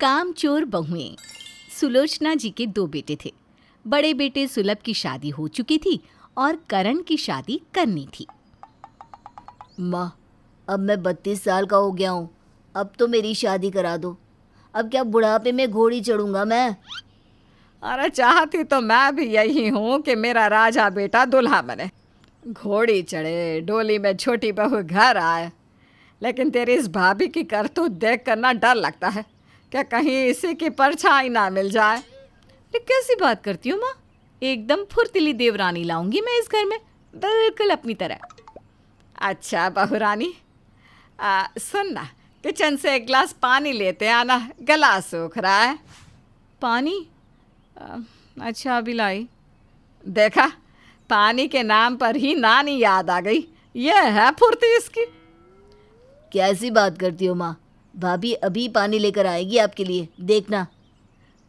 कामचोर बहुएं। सुलोचना जी के 2 बेटे थे। बड़े बेटे सुलभ की शादी हो चुकी थी और करण की शादी करनी थी। माँ, अब मैं 32 साल का हो गया हूँ, अब तो मेरी शादी करा दो। अब क्या बुढ़ापे में घोड़ी चढ़ूंगा मैं? अरे चाहती तो मैं भी यही हूँ कि मेरा राजा बेटा दूल्हा बने, घोड़ी चढ़े, डोली में छोटी बहू घर आए। लेकिन तेरी इस भाभी की करतूत देख कर ना डर लगता है कि कहीं इसी की परछाई ना मिल जाए। अरे कैसी बात करती हो माँ? एकदम फुर्तीली देवरानी लाऊंगी मैं इस घर में, बिल्कुल अपनी तरह। अच्छा बहू रानी, सुन ना, किचन से एक गिलास पानी लेते आना, गला सूख रहा है। पानी? अच्छा अभी लाई। देखा, पानी के नाम पर ही नानी याद आ गई। यह है फुर्ती इसकी। कैसी बात करती हो माँ? भाभी अभी पानी लेकर आएगी आपके लिए, देखना।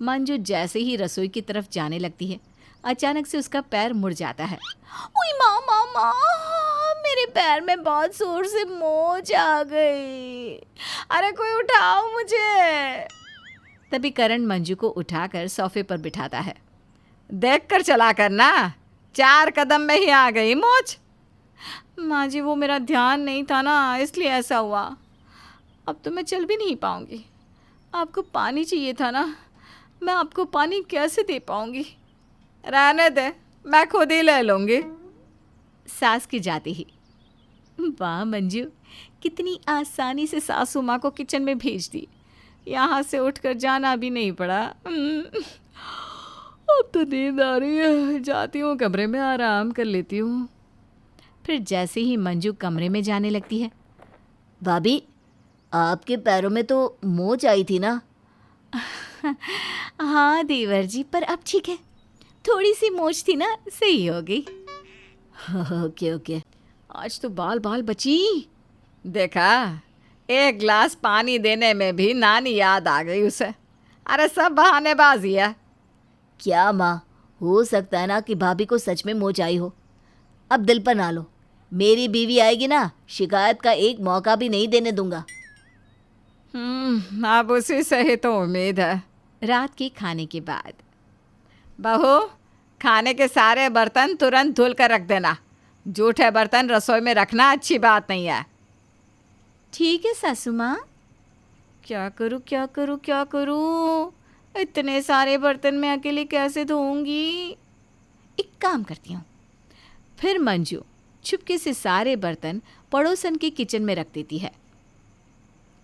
मंजू जैसे ही रसोई की तरफ जाने लगती है, अचानक से उसका पैर मुड़ जाता है। ओए माँ माँ माँ, मेरे पैर में बहुत जोर से मोच आ गई। अरे कोई उठाओ मुझे। तभी करण मंजू को उठाकर सोफे पर बिठाता है। देख कर चला करना, 4 कदम में ही आ गई मोच। माँ जी, वो मेरा ध्यान नहीं था ना, इसलिए ऐसा हुआ। अब तो मैं चल भी नहीं पाऊंगी। आपको पानी चाहिए था ना, मैं आपको पानी कैसे दे पाऊंगी? रहने दे, मैं खुद ही ले लूँगी। सास की जाते ही, वाह मंजू, कितनी आसानी से सासू माँ को किचन में भेज दी। यहाँ से उठकर जाना भी नहीं पड़ा। अब तो नींद आ रही है, जाती हूँ कमरे में आराम कर लेती हूँ। फिर जैसे ही मंजू कमरे में जाने लगती है, भाभी आपके पैरों में तो मोच आई थी ना? हाँ देवर जी, पर अब ठीक है, थोड़ी सी मोच थी ना, सही हो गई। Okay okay. आज तो बाल बाल बची। देखा, एक गिलास पानी देने में भी नानी याद आ गई उसे। अरे सब बहानेबाजी है। क्या माँ, हो सकता है ना कि भाभी को सच में मोच आई हो। अब दिल पर ना लो, मेरी बीवी आएगी ना, शिकायत का एक मौका भी नहीं देने दूंगा। अब उसी से ही तो उम्मीद है। रात के खाने के बाद, बहू, खाने के सारे बर्तन तुरंत धुल कर रख देना। जूठे बर्तन रसोई में रखना अच्छी बात नहीं है। ठीक है सासू माँ। क्या करूँ क्या करूँ क्या करूँ, इतने सारे बर्तन मैं अकेले कैसे धोऊंगी? एक काम करती हूँ। फिर मंजू चुपके से सारे बर्तन पड़ोसन के किचन में रख देती है।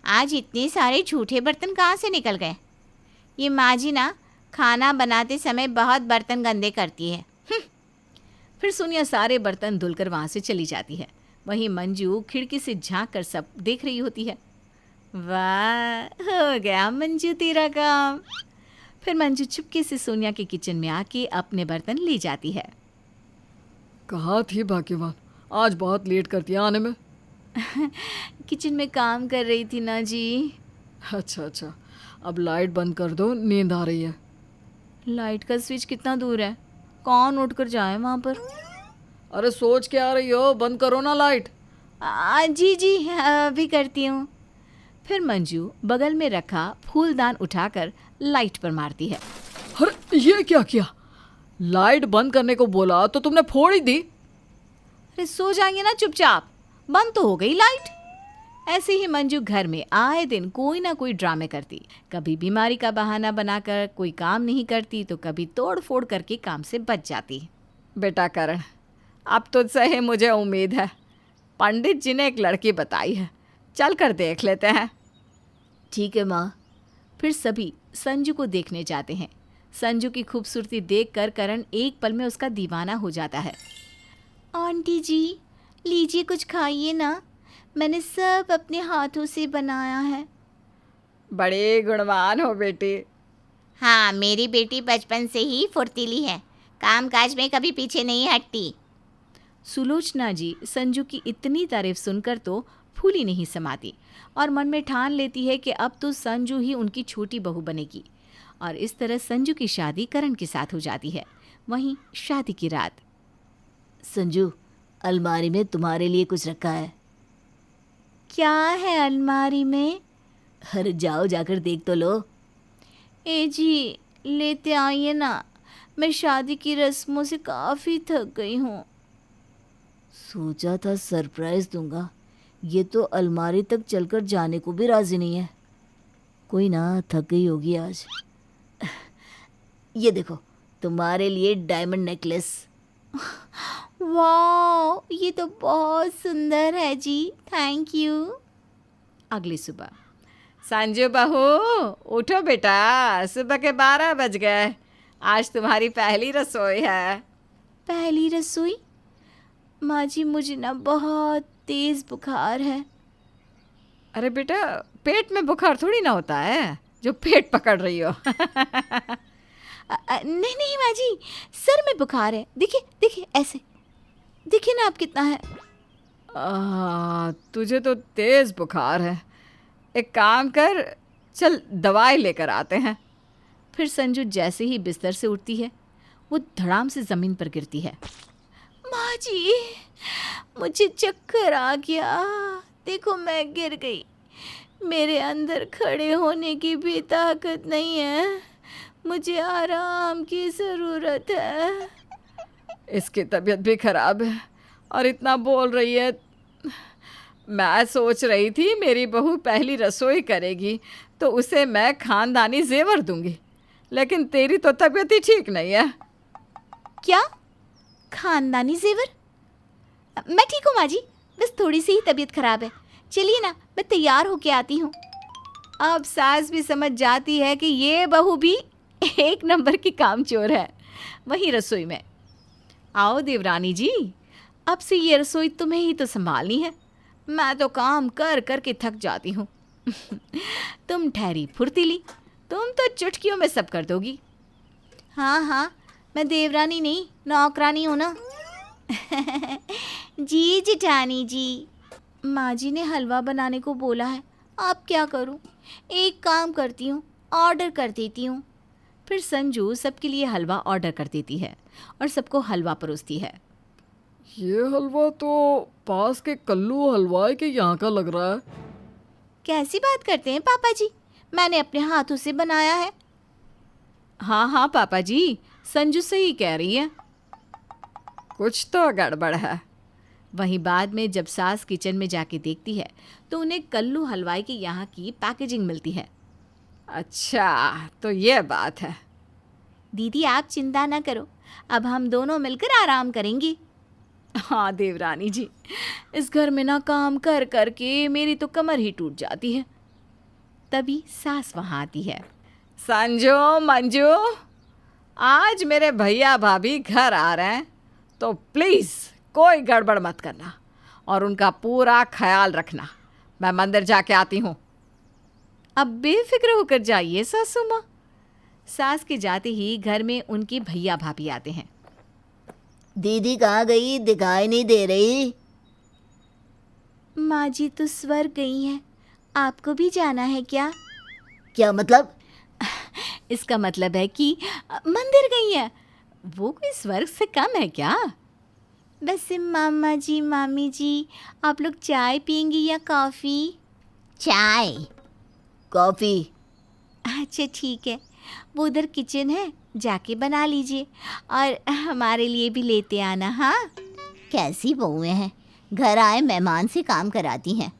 आज इतने सारे झूठे बर्तन कहाँ से निकल गए? ये माँ जी ना खाना बनाते समय बहुत बर्तन गंदे करती है। फिर सोनिया सारे बर्तन धुलकर वहाँ से चली जाती है। वहीं मंजू खिड़की से झांक कर सब देख रही होती है। वाह, हो गया मंजू तेरा काम। फिर मंजू चुपके से सोनिया के किचन में आके अपने बर्तन ले जाती है। कहाँ थी भाग्यवान, आज बहुत लेट करती है आने में। किचन में काम कर रही थी ना जी। अच्छा, अब लाइट बंद कर दो, नींद आ रही है। लाइट का स्विच कितना दूर है? कौन उठकर जाए वहाँ पर? अरे सोच के आ रही हो, बंद करो ना लाइट। जी अभी करती हूँ। फिर मंजू बगल में रखा फूलदान उठाकर लाइट पर मारती है। अरे ये क्या किया? लाइट बंद करने को बोला तो तुमने फोड़ ही दी। अरे सो जाएंगे ना चुपचाप, बंद तो हो गई लाइट। ऐसे ही मंजू घर में आए दिन कोई ना कोई ड्रामे करती। कभी बीमारी का बहाना बनाकर कोई काम नहीं करती, तो कभी तोड़ फोड़ करके काम से बच जाती। बेटा करण, अब तुझसे ही मुझे उम्मीद है। पंडित जी ने एक लड़की बताई है, चल कर देख लेते हैं। ठीक है माँ। फिर सभी संजू को देखने जाते हैं। संजू की खूबसूरती देखकर करण एक पल में उसका दीवाना हो जाता है। आंटी जी लीजिए, कुछ खाइए ना, मैंने सब अपने हाथों से बनाया है। बड़ी गुणवान हो बेटी। हाँ, मेरी बेटी बचपन से ही फुर्तीली है, काम काज में कभी पीछे नहीं हटती। सुलोचना जी संजू की इतनी तारीफ सुनकर तो फूली नहीं समाती और मन में ठान लेती है कि अब तो संजू ही उनकी छोटी बहू बनेगी। और इस तरह संजू की शादी करण के साथ हो जाती है। वहीं शादी की रात, संजू, अलमारी में तुम्हारे लिए कुछ रखा है। क्या है अलमारी में? अरे जाओ, जाकर देख तो लो। ए जी, लेते आइए ना, मैं शादी की रस्मों से काफ़ी थक गई हूँ। सोचा था सरप्राइज दूंगा, ये तो अलमारी तक चलकर जाने को भी राजी नहीं है। कोई ना, थक गई होगी आज। ये देखो, तुम्हारे लिए डायमंड नेकलेस। वाह, ये तो बहुत सुंदर है जी, थैंक यू। अगली सुबह, संजू बहू उठो बेटा, सुबह के 12 बज गए। आज तुम्हारी पहली रसोई है। पहली रसोई? माँ जी, मुझे ना बहुत तेज़ बुखार है। अरे बेटा, पेट में बुखार थोड़ी ना होता है जो पेट पकड़ रही हो। नहीं नहीं माँ जी, सर में बुखार है। देखिए देखिए, ऐसे देखिए ना आप कितना है। तुझे तो तेज बुखार है। एक काम कर, चल दवाई लेकर आते हैं। फिर संजू जैसे ही बिस्तर से उठती है, वो धड़ाम से ज़मीन पर गिरती है। माँ जी, मुझे चक्कर आ गया। देखो, मैं गिर गई। मेरे अंदर खड़े होने की भी ताकत नहीं है। मुझे आराम की ज़रूरत है। इसकी तबीयत भी खराब है और इतना बोल रही है। मैं सोच रही थी मेरी बहू पहली रसोई करेगी तो उसे मैं खानदानी जेवर दूंगी, लेकिन तेरी तो तबीयत ही ठीक नहीं है। क्या? खानदानी जेवर? मैं ठीक हूँ माँ जी, बस थोड़ी सी ही तबीयत खराब है। चलिए ना, मैं तैयार होके आती हूँ। अब सास भी समझ जाती है कि ये बहू भी एक नंबर की कामचोर है। वहीं रसोई में, आओ देवरानी जी, अब से ये रसोई तुम्हें ही तो संभालनी है। मैं तो काम कर कर के थक जाती हूँ। तुम ठहरी फुर्तीली, तुम तो चुटकियों में सब कर दोगी। हाँ हाँ, मैं देवरानी नहीं, नौकरानी हूँ ना। जी जेठानी जी, माँ जी ने हलवा बनाने को बोला है, अब क्या करूँ? एक काम करती हूँ, ऑर्डर कर देती हूँ। फिर संजू सबके लिए हलवा ऑर्डर कर देती है और सबको हलवा परोसती है। ये हलवा तो पास के कल्लू हलवाई के यहाँ का लग रहा है। कैसी बात करते हैं पापा जी, मैंने अपने हाथों से बनाया है। हाँ हाँ पापा जी, संजू सही कह रही है। कुछ तो गड़बड़ है। वहीं बाद में जब सास किचन में जाके देखती है तो उन्हें कल्लू हलवाई के यहाँ की पैकेजिंग मिलती है। अच्छा, तो ये बात है। दीदी आप चिंता ना करो, अब हम दोनों मिलकर आराम करेंगे। हाँ देवरानी जी, इस घर में ना काम कर कर के मेरी तो कमर ही टूट जाती है। तभी सास वहाँ आती है। संजू, मंजू, आज मेरे भैया भाभी घर आ रहे हैं तो प्लीज़ कोई गड़बड़ मत करना और उनका पूरा ख्याल रखना। मैं मंदिर जाके आती हूँ। अब बेफिक्र होकर जाइए सासू माँ। सास के जाते ही घर में उनके भैया भाभी आते हैं। दीदी कहाँ गई, दिखाई नहीं दे रही। माँ जी तो स्वर्ग गई हैं, आपको भी जाना है क्या? क्या मतलब? इसका मतलब है कि मंदिर गई है। वो कोई स्वर्ग से कम है क्या? वैसे मामा जी, मामी जी, आप लोग चाय पियेंगी या कॉफ़ी? चाय। कॉफ़ी। अच्छा ठीक है, वो उधर किचन है, जाके बना लीजिए और हमारे लिए भी लेते आना। हाँ, कैसी बहुएं हैं, घर आए मेहमान से काम कराती हैं।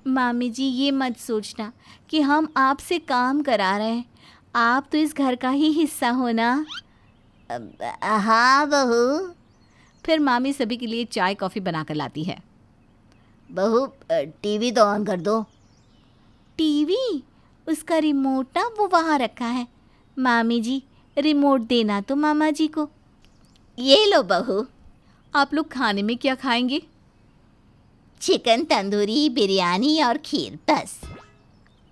मामी जी ये मत सोचना कि हम आपसे काम करा रहे हैं, आप तो इस घर का ही हिस्सा हो ना। हाँ बहू। फिर मामी सभी के लिए चाय कॉफ़ी बना कर लाती है। बहू, टीवी तो ऑन कर दो। टीवी? उसका रिमोट ना वो वहाँ रखा है। मामी जी, रिमोट देना तो मामा जी को। ये लो बहू। आप लोग खाने में क्या खाएंगे? चिकन तंदूरी, बिरयानी और खीर, बस।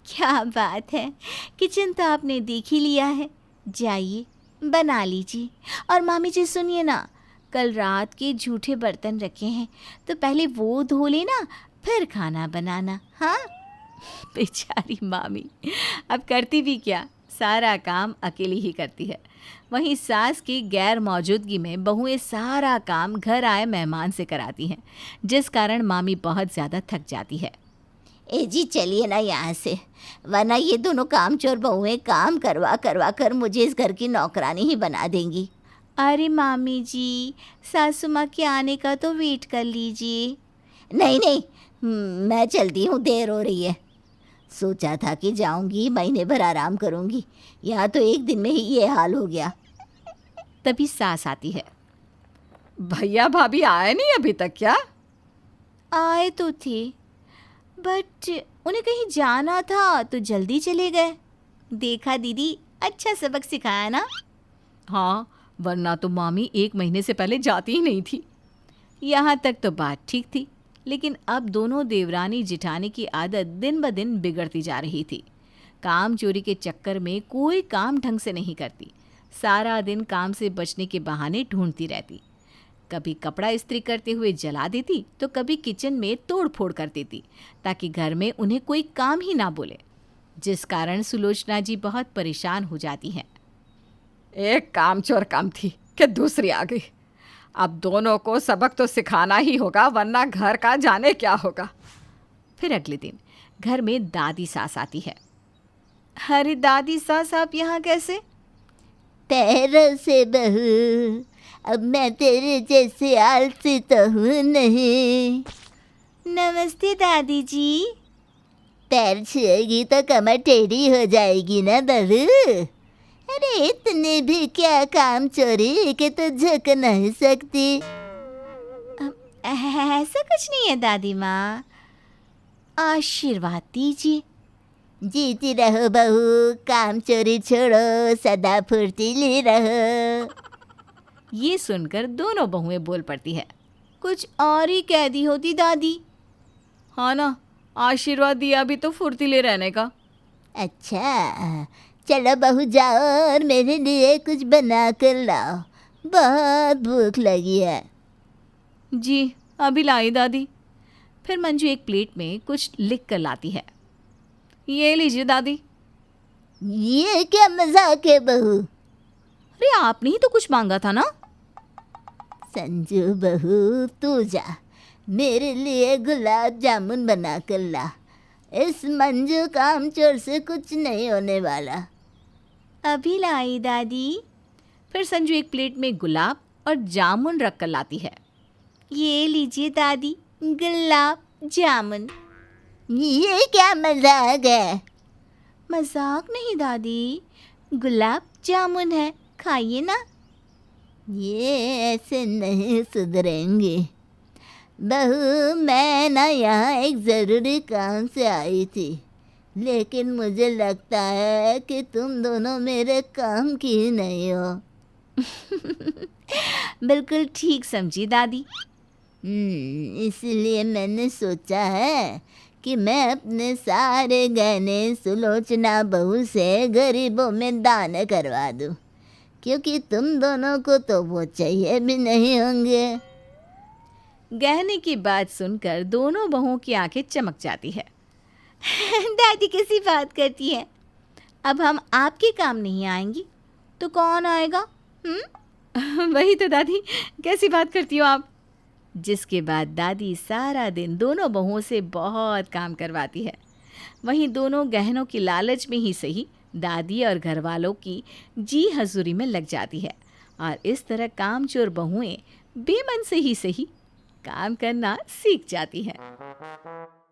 क्या बात है, किचन तो आपने देख ही लिया है, जाइए बना लीजिए। और मामी जी सुनिए ना, कल रात के झूठे बर्तन रखे हैं तो पहले वो धो लेना, फिर खाना बनाना। हाँ। बेचारी मामी, अब करती भी क्या, सारा काम अकेली ही करती है। वहीं सास की गैर मौजूदगी में बहुएं सारा काम घर आए मेहमान से कराती हैं, जिस कारण मामी बहुत ज़्यादा थक जाती है। ए जी चलिए ना यहाँ से, वरना ये दोनों कामचोर बहुएं काम करवा करवा कर मुझे इस घर की नौकरानी ही बना देंगी। अरे मामी जी, सासू माँ के आने का तो वेट कर लीजिए। नहीं नहीं, मैं चलती हूँ, देर हो रही है। सोचा था कि जाऊंगी, महीने भर आराम करूंगी, यहाँ तो एक दिन में ही ये हाल हो गया। तभी सास आती है। भैया भाभी आए नहीं अभी तक क्या? आए तो थे, बट उन्हें कहीं जाना था तो जल्दी चले गए। देखा दीदी, अच्छा सबक सिखाया ना। हाँ, वरना तो मामी 1 महीने से पहले जाती ही नहीं थी। यहाँ तक तो बात ठीक थी, लेकिन अब दोनों देवरानी जिठानी की आदत दिन ब दिन बिगड़ती जा रही थी। काम चोरी के चक्कर में कोई काम ढंग से नहीं करती, सारा दिन काम से बचने के बहाने ढूंढती रहती। कभी कपड़ा इस्त्री करते हुए जला देती तो कभी किचन में तोड़ फोड़ कर देती, ताकि घर में उन्हें कोई काम ही ना बोले, जिस कारण सुलोचना जी बहुत परेशान हो जाती हैं। एक कामचोर कम थी कि दूसरी आ गई। अब दोनों को सबक तो सिखाना ही होगा, वरना घर का जाने क्या होगा। फिर अगले दिन घर में दादी सास आती है। अरे दादी सास, आप यहाँ कैसे? पैरों से बहू, अब मैं तेरे जैसे आलसी तो हूँ नहीं। नमस्ते दादी जी। पैर छुएगी तो कमर टेढ़ी हो जाएगी ना बहू। अरे इतने भी क्या काम चोरी कि तो झुक नहीं सकती। ऐसा कुछ नहीं है दादी माँ, आशीर्वाद दीजिए। जीती रहो बहू, काम चोरी छोड़ो, सदा फुर्तीली रहो। ये सुनकर दोनों बहुएं बोल पड़ती है। कुछ और ही कह दी होती दादी। हाँ ना, आशीर्वाद दिया भी तो फुर्तीले रहने का। अच्छा चलो बहू जाओ और मेरे लिए कुछ बना कर लाओ, बहुत भूख लगी है। जी अभी लाई दादी। फिर मंजू एक प्लेट में कुछ लिख कर लाती है। ये लीजिए दादी। ये क्या मजाक है बहू? अरे आपने ही तो कुछ मांगा था ना। संजू बहू तू जा, मेरे लिए गुलाब जामुन बना कर ला। इस मंजू कामचोर से कुछ नहीं होने वाला। अभी लाई दादी। फिर संजू एक प्लेट में गुलाब और जामुन रख कर लाती है। ये लीजिए दादी, गुलाब जामुन। ये क्या मजाक है? मजाक नहीं दादी, गुलाब जामुन है, खाइए ना। ये ऐसे नहीं सुधरेंगे बहू। मैं ना यहाँ एक ज़रूरी काम से आई थी, लेकिन मुझे लगता है कि तुम दोनों मेरे काम की ही नहीं हो। बिल्कुल ठीक समझी दादी। इसलिए मैंने सोचा है कि मैं अपने सारे गहने सुलोचना बहू से गरीबों में दान करवा दूँ, क्योंकि तुम दोनों को तो वो चाहिए भी नहीं होंगे। गहने की बात सुनकर दोनों बहुओं की आंखें चमक जाती है। दादी कैसी बात करती है? अब हम आपके काम नहीं आएंगी तो कौन आएगा? वही तो दादी, कैसी बात करती हो आप? जिसके बाद दादी सारा दिन दोनों बहुओं से बहुत काम करवाती है। वहीं दोनों गहनों की लालच में ही सही दादी और घर वालों की जी हजूरी में लग जाती है, और इस तरह कामचोर बहुएं बेमन से ही सही काम करना सीख जाती हैं।